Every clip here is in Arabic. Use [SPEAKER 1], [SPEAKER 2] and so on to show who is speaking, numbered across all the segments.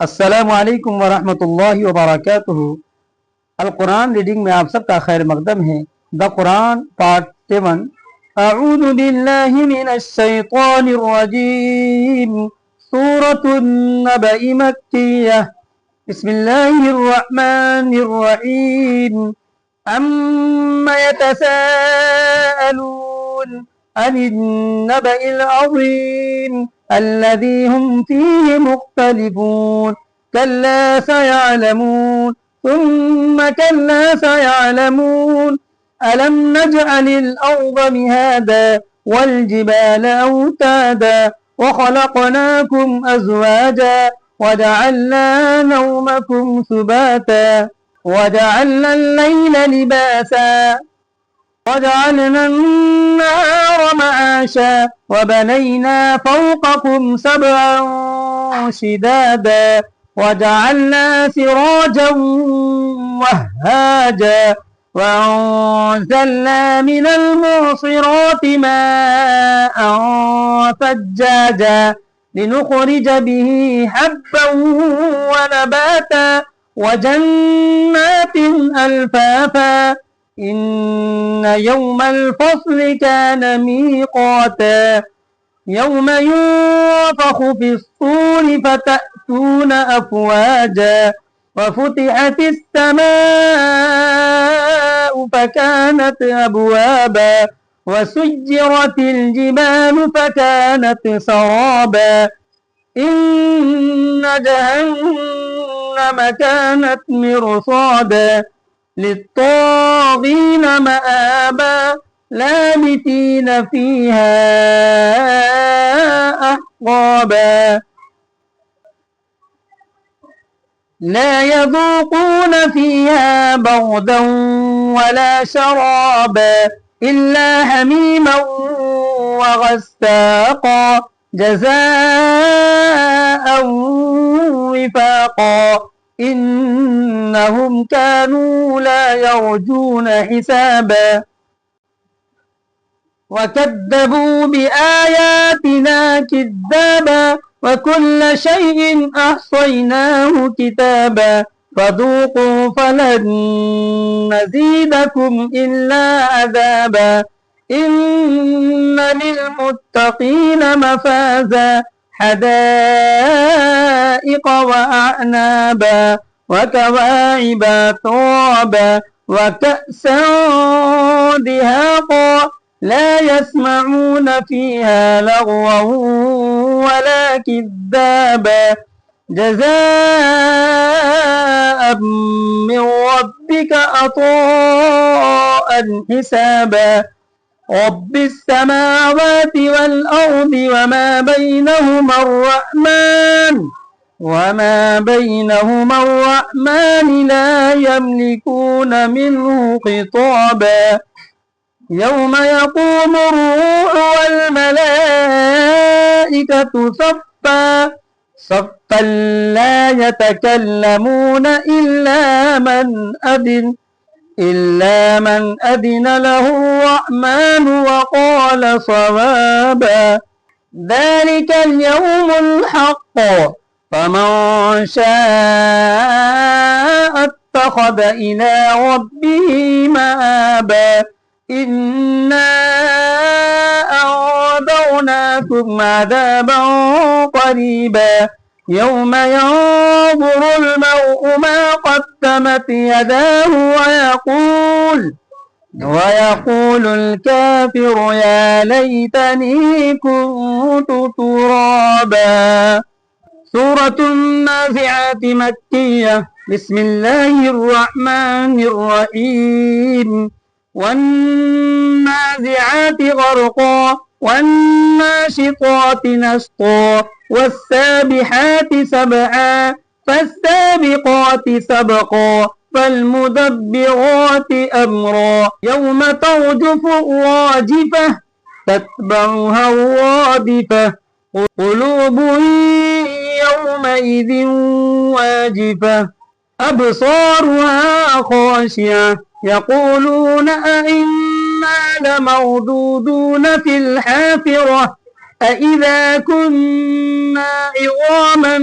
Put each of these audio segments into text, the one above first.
[SPEAKER 1] अस्सलामुअलैकुम वरहमतुल्लाहि वबरकातुहू। अल कुरान रीडिंग में आप सबका खैर मकदम है। The Quran part 7। अऊज़ु बिल्लाहि मिनश शैतानिर रजीम। सूरतुन नबअ मक्किय्यह। बिस्मिल्लाहिर रहमानिर रहीम। अम्मा यतसाअलून अनिन नबइल अज़ीम الذي هم فيه مختلفون كلا سيعلمون ثم كلا سيعلمون ألم نجعل الأرض مهادا والجبال أوتادا وخلقناكم أزواجا وجعلنا نومكم سباتا وجعلنا الليل لباسا وجعلنا النهار معاشا وبنينا فوقكم سبعا شدادا وجعلنا سراجا وهاجا وأنزلنا من المعصرات ماء ثجاجا لنخرج به حبا ونباتا وجنات ألفافا إن يوم الفصل كان ميقاتا يوم ينفخ في الصور فتأتون أفواجا وفتحت السماء فكانت أبوابا وسجرت الجبال فكانت سرابا إن جهنم كانت مرصادا للطاغين مآبا لابثين فيها أحقابا لا يذوقون فيها بردا ولا شرابا إلا حميما وغساقا جزاء وفاقا إنهم كانوا لا يرجون حسابا وكذبوا بآياتنا كذابا وكل شيء أحصيناه كتابا فذوقوا فلن نزيدكم إلا عذابا إن للمتقين مفازا حدائق وأعنابا وكواعب ترابا وكأسا دهاقا لا يسمعون فيها لغوا ولا كذابا جزاء من ربك عطاء حسابا رب السماوات والأرض وما بينهما الرحمن لا يملكون منه خطابا يوم يقوم الروح والملائكة صفا لا يتكلمون إلا من أذن له الرحمن وقال صوابا ذلك اليوم الحق فمن شاء اتخذ إلى ربه مآبا إنا أنذرناكم عذابا قريبا يوم ينظر المرء ما قدمت يداه ويقول الكافر يا ليتني كنت ترابا. سورة النازعات مكية. بسم الله الرحمن الرحيم. والنازعات غرقا والناشطات نشطا والسابحات سبعا فالسابقات سبقا فالمدبرات أمرا يوم ترجف الراجفة تتبعها الرادفة قلوب يومئذ واجفة أبصارها خاشعة يقولون أئنا لمردودون في الحافرة أإذا كنا عظاما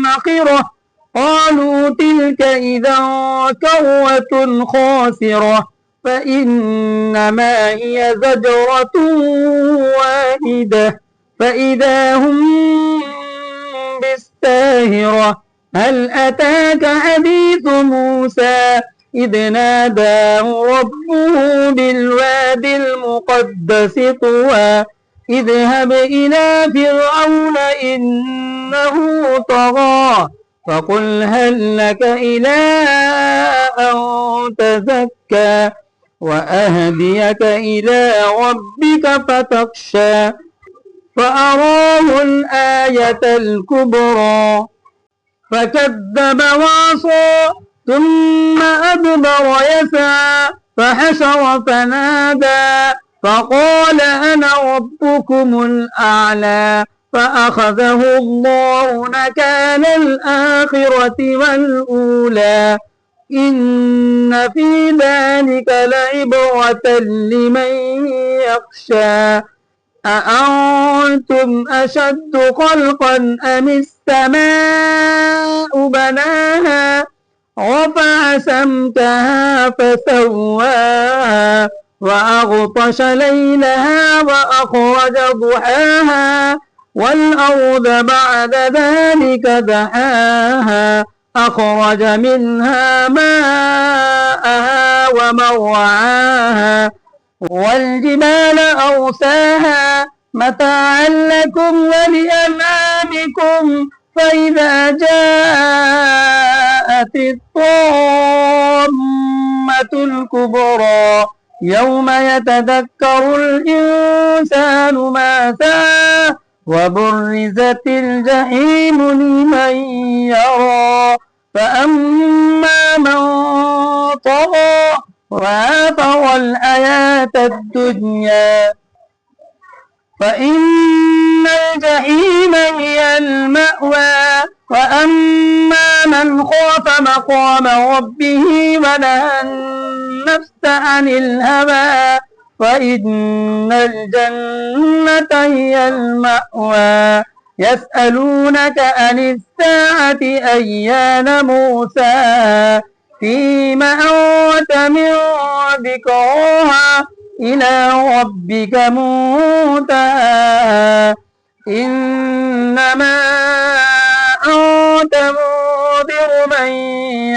[SPEAKER 1] نخرة قالوا تلك إذا كرة خاسرة فإنما هي زجرة واحدة فإذا هم بالساهرة هل أتاك حديث موسى إذ ناداه ربه بالوادي المقدس طوى اذهب إلى فرعون إنه طغى فقل هل لك إلى أن تزكى وأهديك إلى ربك فتخشى فأراه الآية الكبرى فكذب وعصى ثم أدبر يسعى فحشر فنادى فقال أنا ربكم الأعلى فأخذه الله نكال الآخرة والأولى إن في ذلك لعبرة لمن يخشى أأنتم أشد خلقا أم السماء بناها رفع سمكها فسواها وأغطش ليلها وأخرج ضحاها والأرض بعد ذلك دحاها أخرج منها ماءها ومرعاها والجبال أرساها متاعا لكم ولأنعامكم فإذا جاءت الطامة الكبرى يوم يتذكر الإنسان ما سعى وبرزت الجحيم لمن يرى فأما من طغى وآثر الحياة الدنيا فإن الجحيم هي المأوى وأما من خاف مقام ربه ونهى النفس عن الهوى فإن الجنة هي المأوى يسألونك عن الساعة أيان موسى فيما أنت من ذكراها إلى ربك منتهى إنما أنت منذر من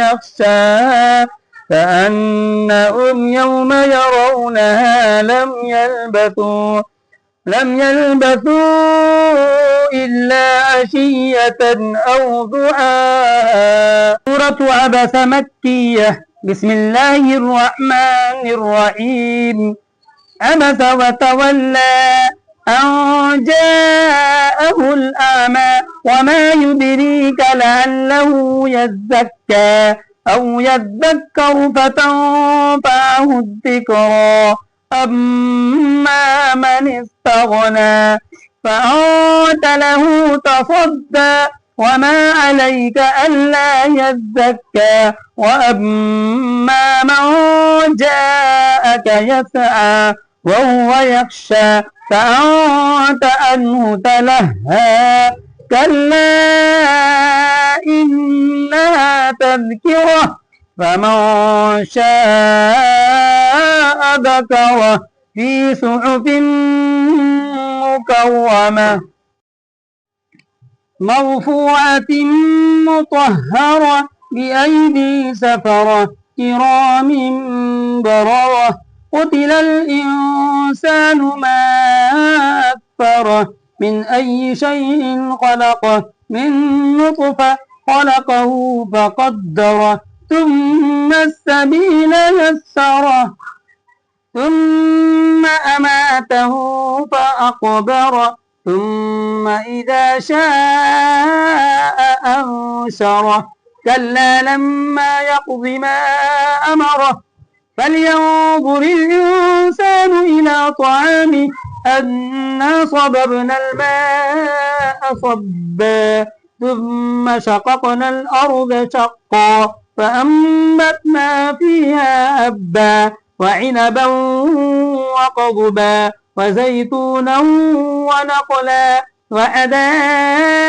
[SPEAKER 1] يخشى كأنهم يوم يرونها لم يلبثوا إلا عشية أو ضحاها سورة عبس مكية بسم الله الرحمن الرحيم عبس وتولى أن جاءه الأعمى وما يدريك لعله يزكى أو يذكر فتنفعه الذكرى أما من استغنى فأنت له تصدى وما عليك ألا يزكى وأما من جاءك يسعى وهو يخشى فأنت عنه تلهى كلا إنها تذكرة فمن شاء ذكره في صحف مكرمة مرفوعة مطهرة بأيدي سفرة كرام بررة قتل الإنسان ما أكفره من أي شيء خلقه من نطفة خلقه فقدره ثم السبيل يسره ثم أماته فأقبره ثم إذا شاء أنشره كلا لما يقض ما أمره فلينظر الإنسان إلى طعامه أنا صببنا الماء صبا ثم شققنا الأرض شقا فأنبتنا فيها هبا وعنبا وقضبا وزيتونا ونخلا وحدائق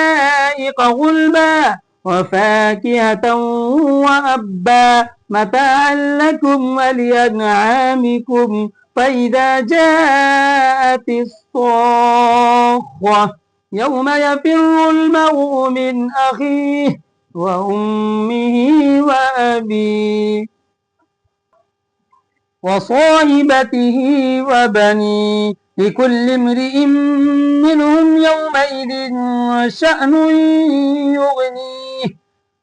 [SPEAKER 1] غلبا وفاكهة وأبا متاعا لكم ولأنعامكم. فإذا جاءت الصاخة يوم يفر المرء من أخيه وأمه وأبيه وصاحبته وبنيه لكل امرئ منهم يومئذ شأن يغنيه.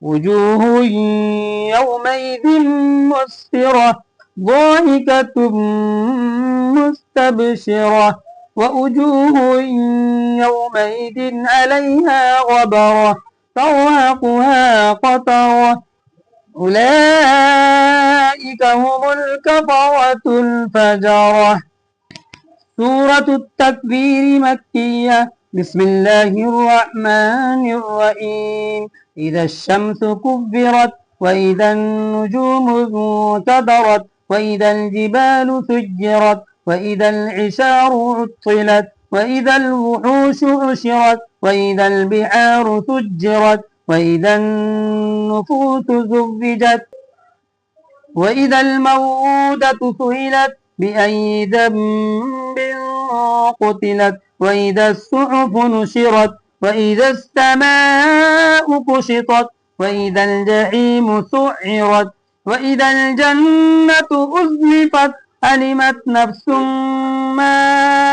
[SPEAKER 1] وجوه يومئذ مسفرة ضاحكة مستبشرة ووجوه يومئذ عليها غبرة ترهقها قترة أولئك هم الكفرة الفجرة. سورة التكبير مكية. بسم الله الرحمن الرحيم. إذا الشمس كبرت وإذا النجوم انكدرت وإذا الجبال سجرت وإذا العشار عطلت وإذا الوحوش حشرت وإذا البحار سجرت وإذا النفوس زوجت وإذا الموءودة سئلت بأي ذنب قتلت وإذا الصحف نشرت وإذا السماء كشطت وإذا الجحيم سعرت وإذا الجنة أزلفت علمت نفس ما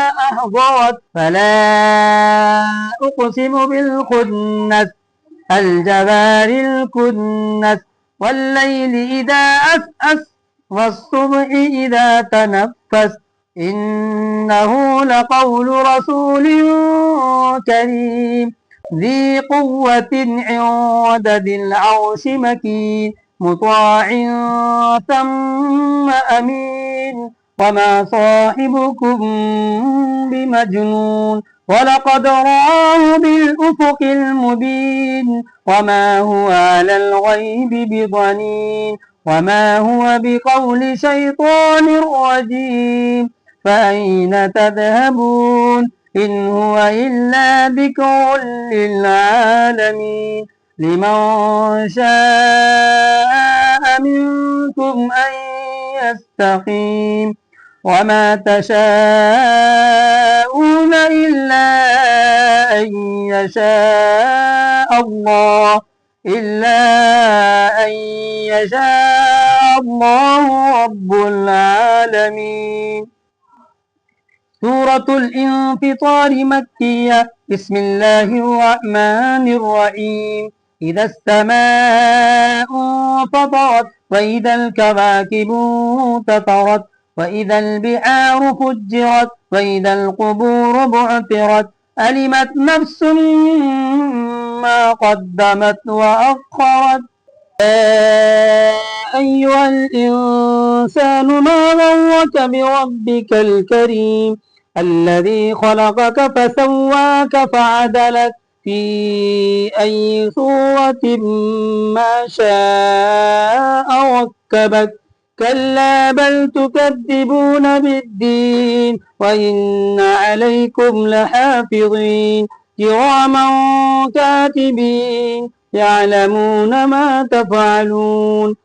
[SPEAKER 1] أحضرت. فلا أقسم بالخنس الجوار الكنس والليل إذا أسأس والصبح إذا تنفس إنه لقول رسول كريم ذي قوة عند ذي العرش مكين مطاع ثم أمين وما صاحبكم بمجنون ولقد رآه بالأفق المبين وما هو على الغيب بضنين وما هو بقول شيطان رجيم. فأين تذهبون إن هو إلا ذكر للعالمين. لمن شاء منكم أن يستقيم وما تشاءون إلا أن يشاء الله رب العالمين. سورة الانفطار مكية. بسم الله الرحمن الرحيم. إذا السماء انفطرت وإذا الكواكب انتثرت وإذا البحار فجرت وإذا القبور بعثرت علمت نفس ما قدمت وأخرت. يا أيها الإنسان ما غرك بربك الكريم الذي خلقك فسواك فعدلك في أي صورة ما شاء ركبك. كلا بل تكذبون بالدين وإن عليكم لحافظين كراما كاتبين يعلمون ما تفعلون.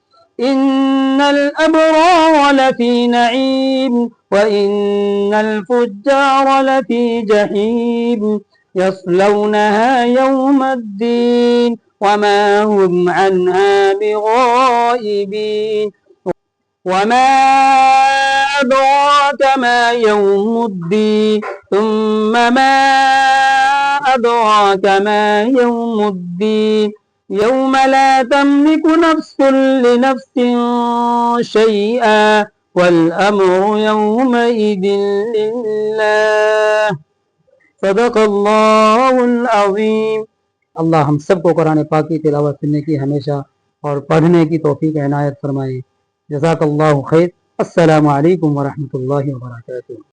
[SPEAKER 1] إن الأبرار لفي نعيم وإن الفجار لفي جحيم يصلونها يوم الدين وما هم عنها بغائبين. وما أدراك ما يوم الدين ثم ما أدراك ما يوم الدين يوم لا تملك نفس لنفس شيئا والأمر يومئذ لله. صدق الله العظीम। अल्लाह हम सबको कुरान पाक की तिलावत सुनने की हमेशा और पढ़ने की तौफीक इनायत फरमाए। जज़ाकल्लाहु खैर। अस्सलामु अलैकुम व रहमतुल्लाहि व बरकातुहू।